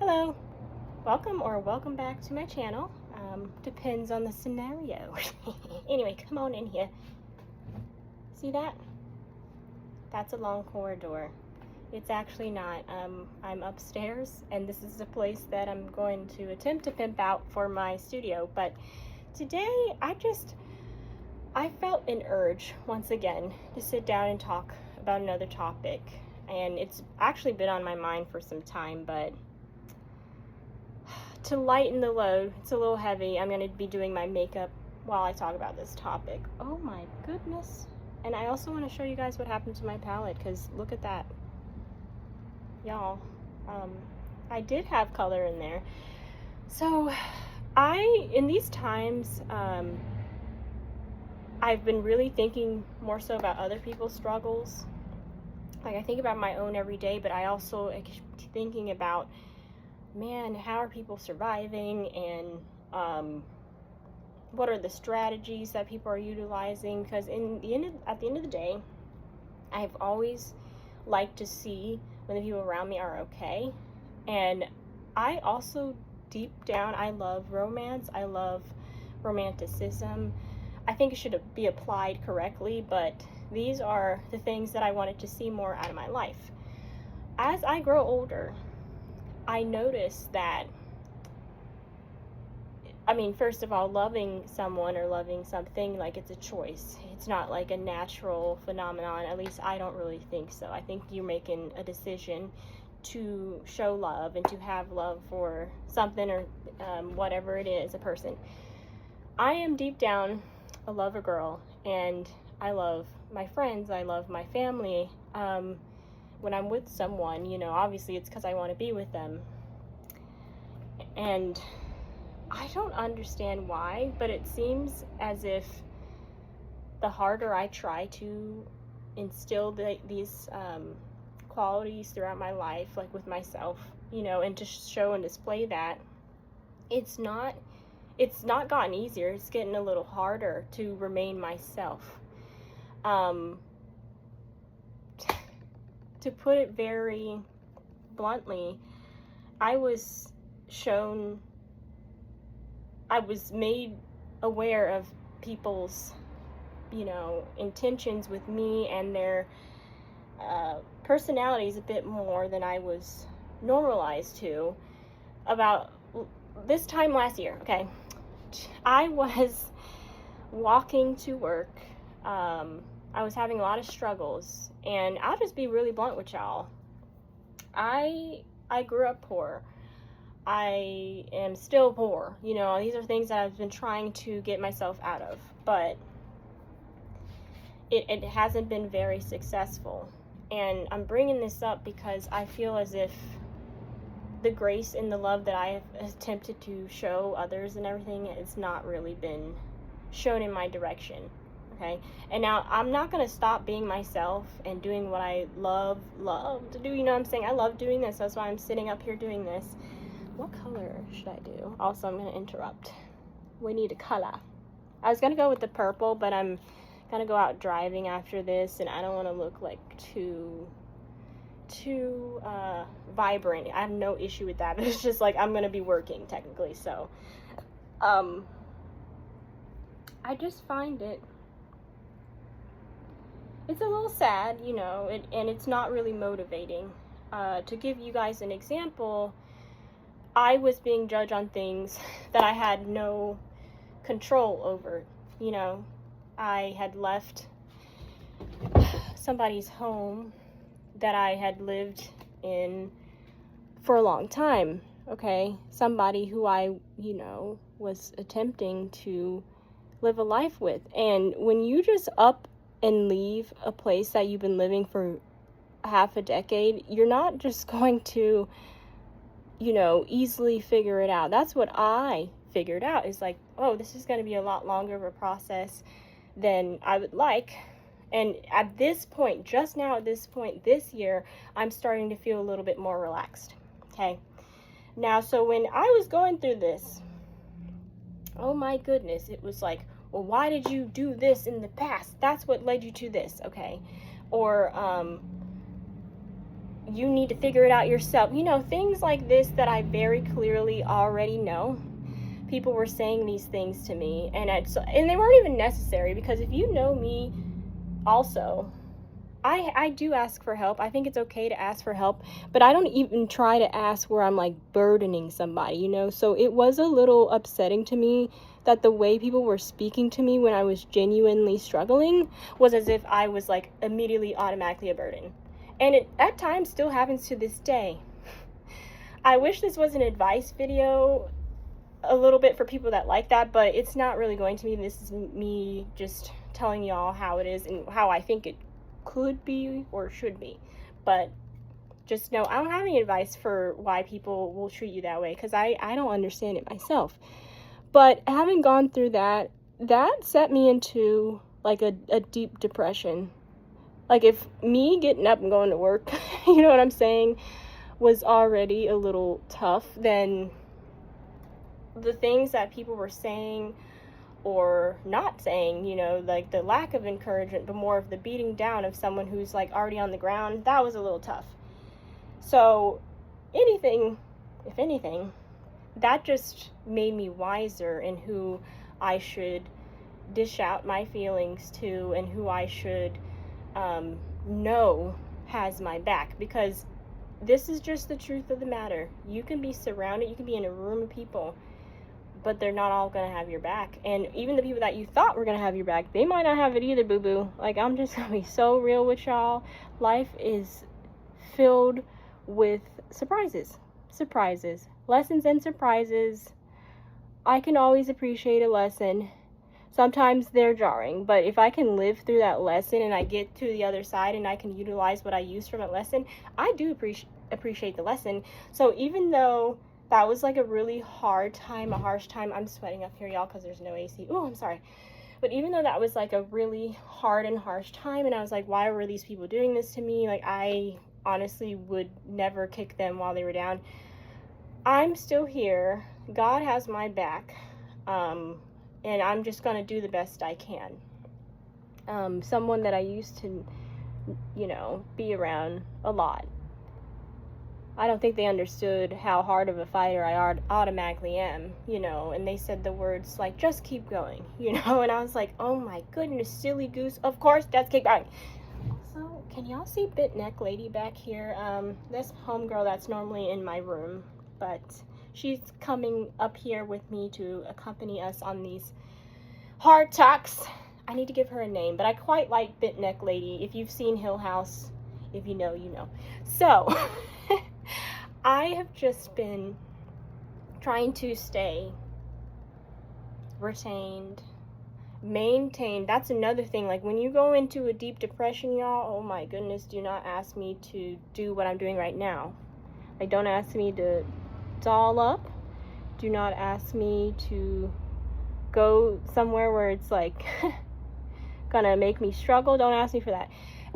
Hello, welcome back to my channel. Depends on the scenario. Anyway, come on in here. See that? That's a long corridor. It's actually not. I'm upstairs, and this is the place that I'm going to attempt to pimp out for my studio. But today, I felt an urge, once again, to sit down and talk about another topic. And it's actually been on my mind for some time, but to lighten the load, it's a little heavy. I'm going to be doing my makeup while I talk about this topic. Oh my goodness. And I also want to show you guys what happened to my palette, because look at that. Y'all, I did have color in there. So in these times, I've been really thinking more so about other people's struggles. Like, I think about my own every day, but I also thinking about, man, how are people surviving, and what are the strategies that people are utilizing? Because at the end of the day, I've always liked to see when the people around me are okay. And I also, deep down, I love romance. I love romanticism. I think it should be applied correctly, but these are the things that I wanted to see more out of my life. As I grow older, I notice that, first of all, loving someone or loving something, like, it's a choice. It's not like a natural phenomenon. At least I don't really think so. I think you're making a decision to show love and to have love for something or whatever it is, a person. I am deep down a lover girl, and I love my friends. I love my family. When I'm with someone, obviously it's because I want to be with them. And I don't understand why, but it seems as if the harder I try to instill these qualities throughout my life, like with myself, and to show and display that, it's not gotten easier. It's getting a little harder to remain myself. To put it very bluntly, I was made aware of people's, intentions with me and their personalities a bit more than I was normalized to about this time last year. Okay, I was walking to work. I was having a lot of struggles, and I'll just be really blunt with y'all. I grew up poor. I am still poor. These are things that I've been trying to get myself out of, but it hasn't been very successful. And I'm bringing this up because I feel as if the grace and the love that I have attempted to show others and everything has not really been shown in my direction. Okay, and now I'm not going to stop being myself and doing what I love to do. What I'm saying? I love doing this. That's why I'm sitting up here doing this. What color should I do? Also, I'm going to interrupt. We need a color. I was going to go with the purple, but I'm going to go out driving after this, and I don't want to look like too vibrant. I have no issue with that, but it's just like I'm going to be working technically. So I just find it's a little sad, and it's not really motivating. To give you guys an example, I was being judged on things that I had no control over. I had left somebody's home that I had lived in for a long time, okay? Somebody who I, was attempting to live a life with. And when you just up and leave a place that you've been living for half a decade, you're not just going to, easily figure it out. That's what I figured out, is like, oh, this is going to be a lot longer of a process than I would like. And at this point, just now at this point this year, I'm starting to feel a little bit more relaxed. Okay. Now, so when I was going through this, oh my goodness, it was like, well, why did you do this in the past? That's what led you to this, okay? Or you need to figure it out yourself. You know, things like this that I very clearly already know. People were saying these things to me, and they weren't even necessary, because if you know me also, I do ask for help. I think it's okay to ask for help, but I don't even try to ask where I'm like burdening somebody, you know? So it was a little upsetting to me that the way people were speaking to me when I was genuinely struggling was as if I was like immediately automatically a burden. And it at times still happens to this day. I wish this was an advice video a little bit for people that like that, but it's not really going to be. This is me just telling y'all how it is and how I think it could be or should be. But just know I don't have any advice for why people will treat you that way, because I don't understand it myself. But having gone through that set me into like a deep depression. Like if me getting up and going to work, you know what I'm saying, was already a little tough, then the things that people were saying or not saying, you know, like the lack of encouragement, but more of the beating down of someone who's like already on the ground, that was a little tough. So if anything, that just made me wiser in who I should dish out my feelings to and who I should know has my back, because this is just the truth of the matter. You can be surrounded, you can be in a room of people, but they're not all going to have your back. And even the people that you thought were going to have your back, they might not have it either, boo-boo. Like, I'm just going to be so real with y'all. Life is filled with surprises. Lessons and surprises. I can always appreciate a lesson. Sometimes they're jarring, but if I can live through that lesson and I get to the other side and I can utilize what I used from that lesson, I do appreciate the lesson. So even though that was like a really hard time, a harsh time. I'm sweating up here, y'all, because there's no AC. Oh, I'm sorry. But even though that was like a really hard and harsh time, and I was like, why were these people doing this to me? Like, I honestly would never kick them while they were down. I'm still here. God has my back. And I'm just going to do the best I can. Someone that I used to, you know, be around a lot. I don't think they understood how hard of a fighter I automatically am, you know, and they said the words like, just keep going, you know, and I was like, oh my goodness, silly goose, of course, just keep going. So, can y'all see Bit Neck Lady back here? This homegirl that's normally in my room, but she's coming up here with me to accompany us on these hard talks. I need to give her a name, but I quite like Bit Neck Lady. If you've seen Hill House, if you know, you know. So, I have just been trying to stay retained, maintained. That's another thing. Like, when you go into a deep depression, y'all, oh my goodness, do not ask me to do what I'm doing right now. Like, don't ask me to doll up. Do not ask me to go somewhere where it's like gonna make me struggle. Don't ask me for that.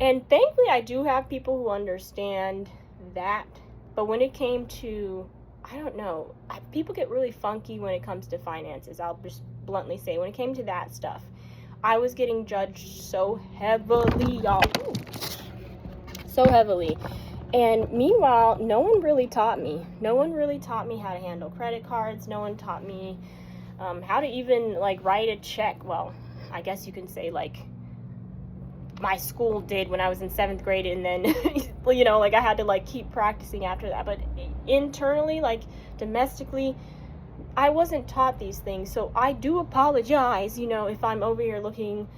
And thankfully, I do have people who understand that. But when it came to, I don't know, people get really funky when it comes to finances. I'll just bluntly say, when it came to that stuff, I was getting judged so heavily, y'all. Ooh. So heavily. And meanwhile, no one really taught me. No one really taught me how to handle credit cards. No one taught me how to even, like, write a check. Well, I guess you can say, like, my school did when I was in 7th grade, and then, you know, like, I had to, like, keep practicing after that. But internally, like, domestically, I wasn't taught these things. So I do apologize, you know, if I'm over here looking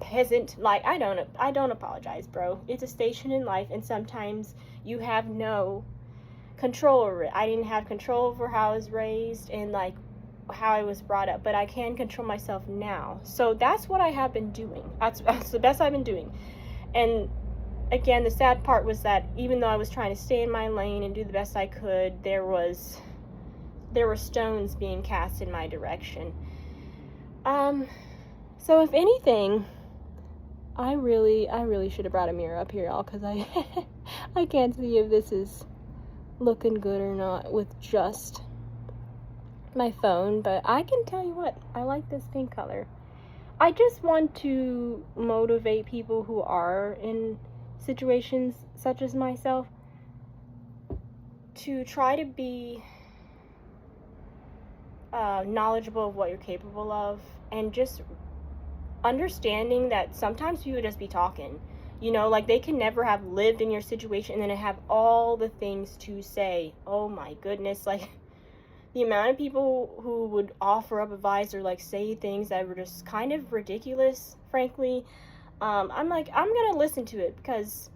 peasant. Like, I don't apologize, bro. It's a station in life, and sometimes you have no control over it. I didn't have control over how I was raised and, like, how I was brought up, but I can control myself now. So that's what I have been doing. That's the best I've been doing. And again, the sad part was that even though I was trying to stay in my lane and do the best I could, there were stones being cast in my direction. So if anything, I really should have brought a mirror up here, y'all, because I can't see if this is looking good or not with just my phone, but I can tell you what, I like this pink color. I just want to motivate people who are in situations such as myself. to try to be knowledgeable of what you're capable of, and just understanding that sometimes people just be talking. You know, like, they can never have lived in your situation and then have all the things to say. Oh my goodness, like, the amount of people who would offer up advice or, like, say things that were just kind of ridiculous, frankly. I'm like, I'm gonna listen to it because,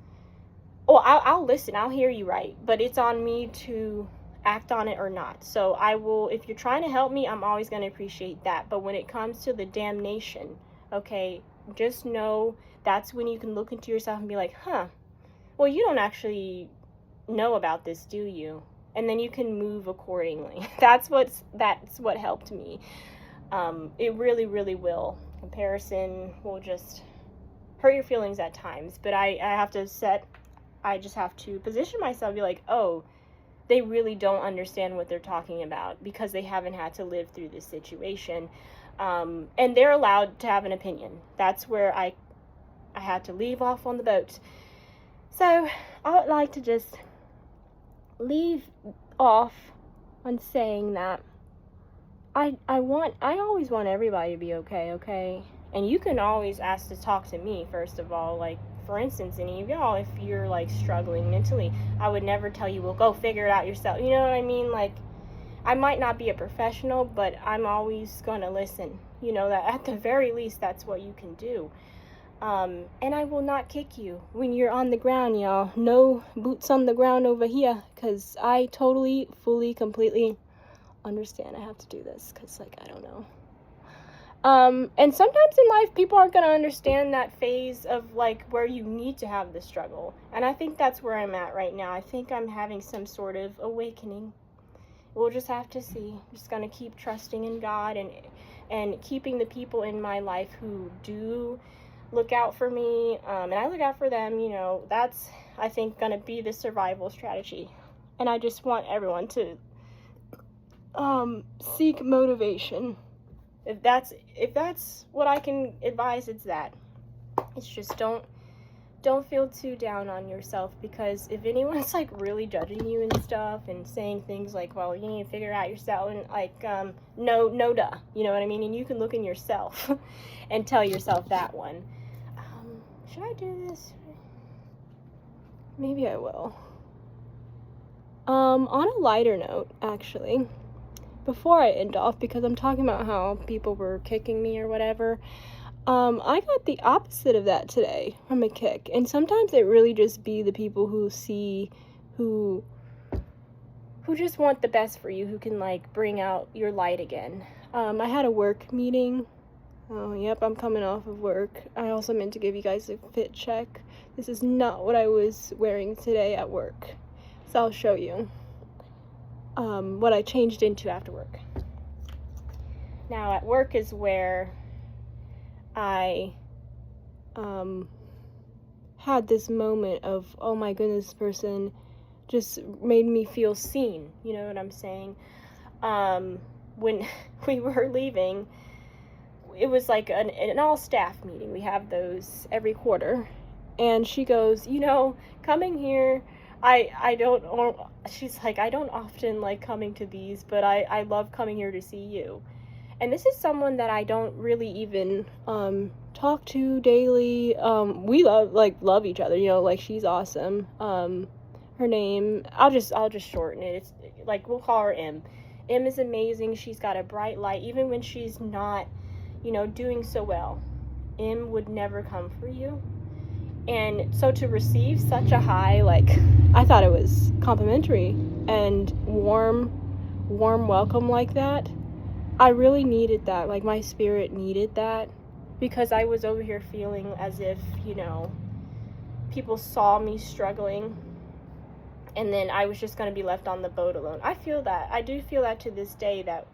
I'll listen, I'll hear you, right, but it's on me to act on it or not. So I will, if you're trying to help me, I'm always going to appreciate that. But when it comes to the damnation, okay, just know that's when you can look into yourself and be like, well, you don't actually know about this, do you? And then you can move accordingly. That's what helped me. It really, really will. Comparison will just hurt your feelings at times, but I just have to position myself and be like, oh, they really don't understand what they're talking about because they haven't had to live through this situation. And they're allowed to have an opinion. That's where I had to leave off on the boat. So I would like to just leave off on saying that I always want everybody to be okay? And you can always ask to talk to me, first of all. Like, for instance, any of y'all, if you're, like, struggling mentally, I would never tell you, well, go figure it out yourself. You know what I mean? Like, I might not be a professional, but I'm always going to listen. You know, that at the very least, that's what you can do. And I will not kick you when you're on the ground, y'all. No boots on the ground over here, because I totally, fully, completely understand I have to do this, because, like, I don't know. And sometimes in life, people aren't going to understand that phase of, like, where you need to have the struggle. And I think that's where I'm at right now. I think I'm having some sort of awakening. We'll just have to see. I'm just going to keep trusting in God and keeping the people in my life who do look out for me, and I look out for them. You know, that's, I think, going to be the survival strategy. And I just want everyone to seek motivation. If that's what I can advise, it's that. It's just don't feel too down on yourself, because if anyone's, like, really judging you and stuff and saying things like, well, you need to figure it out yourself, and, like, no duh, you know what I mean? And you can look in yourself and tell yourself that one. Should I do this? Maybe I will. On a lighter note, actually, before I end off, because I'm talking about how people were kicking me or whatever, I got the opposite of that today from a kick. And sometimes it really just be the people who just want the best for you, who can, like, bring out your light again. I had a work meeting. Oh, yep, I'm coming off of work. I also meant to give you guys a fit check. This is not what I was wearing today at work. So I'll show you what I changed into after work. Now, at work is where I had this moment of, oh my goodness, this person just made me feel seen. You know what I'm saying? When we were leaving, it was like an all-staff meeting. We have those every quarter. And she goes, you know, coming here, she's like, I don't often like coming to these, but I love coming here to see you. And this is someone that I don't really even talk to daily. We love each other, you know, like, she's awesome. Her name, I'll just shorten it. It's like, we'll call her M. M is amazing. She's got a bright light, even when she's not, you know, doing so well. M would never come for you. And so to receive such a high, like, I thought it was complimentary and warm welcome like that. I really needed that. Like, my spirit needed that, because I was over here feeling as if, you know, people saw me struggling, and then I was just going to be left on the boat alone. I feel that. I do feel that to this day, that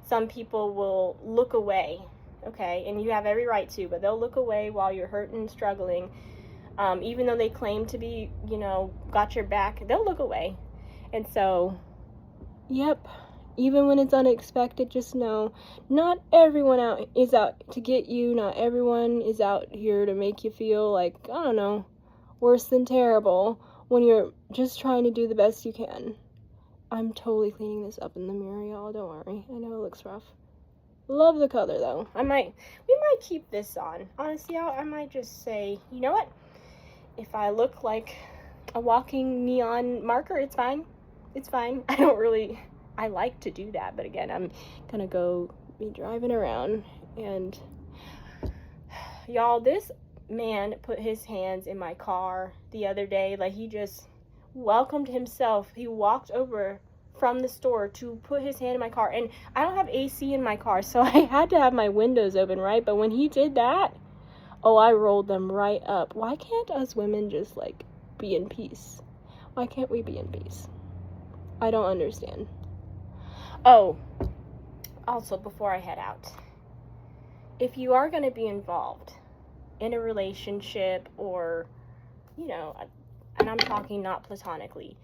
some people will look away, okay? And you have every right to, but they'll look away while you're hurting and struggling. Even though they claim to be, you know, got your back, they'll look away. And so, yep, even when it's unexpected, just know, not everyone is out to get you. Not everyone is out here to make you feel like, I don't know, worse than terrible, when you're just trying to do the best you can. I'm totally cleaning this up in the mirror, y'all. Don't worry. I know it looks rough. Love the color, though. We might keep this on. Honestly, y'all, I might just say, you know what? If I look like a walking neon marker, it's fine. It's fine. I like to do that, but again, I'm gonna go be driving around, and y'all, this man put his hands in my car the other day. Like, he just welcomed himself. He walked over from the store to put his hand in my car, and I don't have AC in my car, so I had to have my windows open, right? But when he did that, oh, I rolled them right up. Why can't us women just, like, be in peace? Why can't we be in peace? I don't understand. Oh, also, before I head out, if you are going to be involved in a relationship, or, you know, and I'm talking not platonically,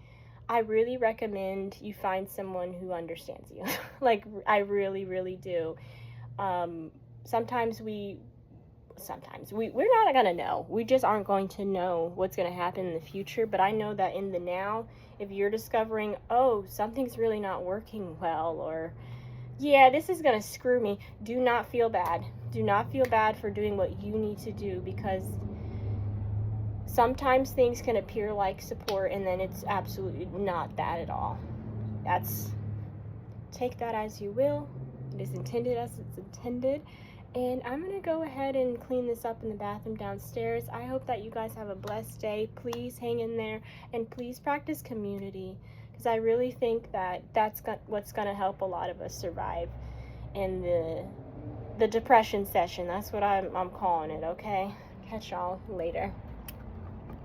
I really recommend you find someone who understands you. Like, I really, really do. Sometimes we're not going to know. We just aren't going to know what's going to happen in the future. But I know that in the now, if you're discovering, oh, something's really not working well, or, yeah, this is going to screw me, do not feel bad. Do not feel bad for doing what you need to do, because sometimes things can appear like support, and then it's absolutely not that at all. Take that as you will. It is intended as it's intended. And I'm going to go ahead and clean this up in the bathroom downstairs. I hope that you guys have a blessed day. Please hang in there, and please practice community, because I really think that that's what's going to help a lot of us survive in the depression session. That's what I'm calling it, okay? Catch y'all later.